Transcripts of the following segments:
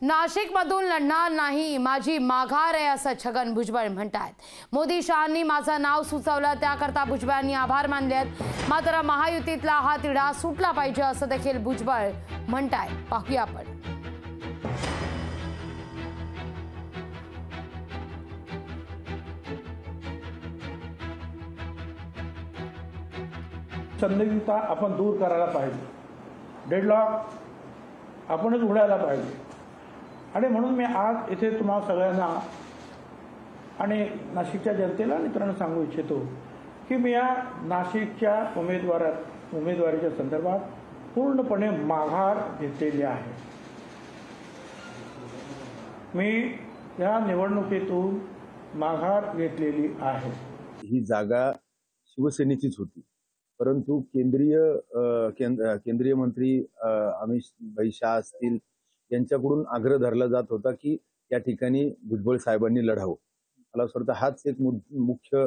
नाशिकमधून लढणार नाही, माझी माघार आहे असं छगन भुजबळ म्हणतात। मोदी शहांनी माझं नाव सुचवलं, त्याकरता भुजबळांनी आभार मानले आहेत। मात्र महायुतीतला हा तिढा सुटला पाहिजे असं देखील भुजबळ म्हणतात। पाहूया आपण। संदिग्धता आपण दूर करायला पाहिजे, डेडलॉक आपणच उघडायला पाहिजे। आणि म्हणून मी आज इथे तुम्हाला सगळ्यांना आणि नाशिकच्या जनतेला मित्रांनो सांगू इच्छितो की मी या नाशिकच्या उमेदवारीच्या संदर्भात पूर्णपणे माघार घेतलेली आहे। मी या निवडणुकीतून माघार घेतलेली आहे। ही जागा शिवसेनेचीच होती, परंतु केंद्रीय मंत्री अमित भाई शाह असतील यांच्याकडून आग्रह धरला जात होता की या ठिकाणी भुजबळ साहेबांनी लढावं। मला असं वाटतं हाच एक मुख्य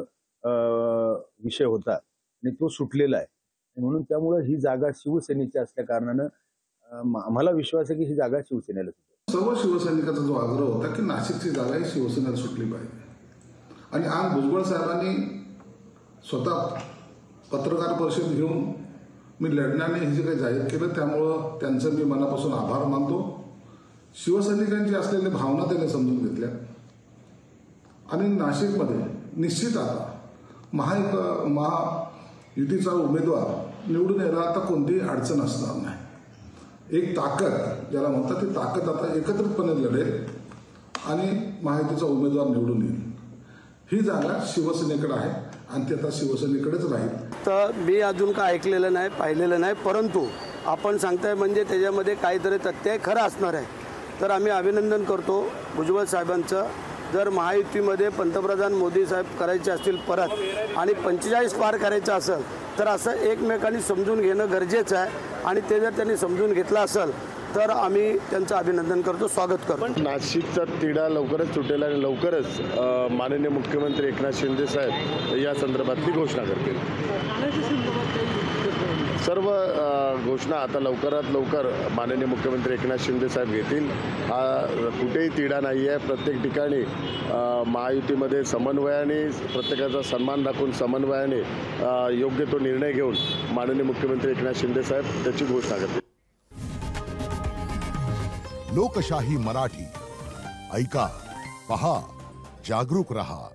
विषय होता आणि तो सुटलेला आहे। म्हणून त्यामुळे ही जागा शिवसेनेची असल्या कारणानं आम्हाला विश्वास आहे की ही जागा शिवसेनेला सुटेल। सर्व शिवसैनिकांचा जो आग्रह होता की नाशिकची जागा ही शिवसेनेला सुटली पाहिजे आणि आज भुजबळ साहेबांनी स्वतः पत्रकार परिषद घेऊन मी लढणार नाही हे जे काही जाहीर केलं त्यामुळं त्यांचं मी मनापासून आभार मानतो। शिवसैनिकांची असलेल्या भावना त्यांनी समजून घेतल्या आणि नाशिकमध्ये निश्चित आता महायुतीचा उमेदवार निवडून यायला आता कोणतीही अडचण असणार नाही। एक ताकद ज्याला म्हणतात ती ताकद आता एकत्रितपणे लढेल आणि महायुतीचा उमेदवार निवडून येईल। ही जागा शिवसेनेकडे आहे आणि ते आता शिवसेनेकडेच राहील। तर मी अजून काय ऐकलेलं नाही, पाहिलेलं नाही, परंतु आपण सांगताय म्हणजे त्याच्यामध्ये काहीतरी तथ्य खरं असणार आहे। तर आम्ही अभिनंदन करतो भुजबळ साहेबांचं। जर महायुतीमध्ये पंतप्रधान मोदी साहेब करायचे असतील परत आणि 45 पार करायचं असेल तर असं एकमेकांनी समजून घेणं गरजेचं आहे आणि ते जर त्यांनी समजून घेतलं असेल तर आम्ही त्यांचं अभिनंदन करतो, स्वागत करतो। नाशिकचा तिढा लवकरच सुटेल आणि लवकरच माननीय मुख्यमंत्री एकनाथ शिंदे साहेब या संदर्भातली घोषणा करतील। सर्व घोषणा आता लवकरात लवकर माननीय मुख्यमंत्री एकनाथ शिंदे साहेब घेतील। कुठेही तिढा नाही आहे, प्रत्येक ठिकाणी महायुतीमध्ये समन्वयाने प्रत्येकाचा सन्मान राखून समन्वयाने योग्य तो निर्णय घेऊन माननीय मुख्यमंत्री एकनाथ शिंदे साहेब त्याची घोषणा करतील। लोकशाही मराठी ऐका, पहा, जागरूक रहा।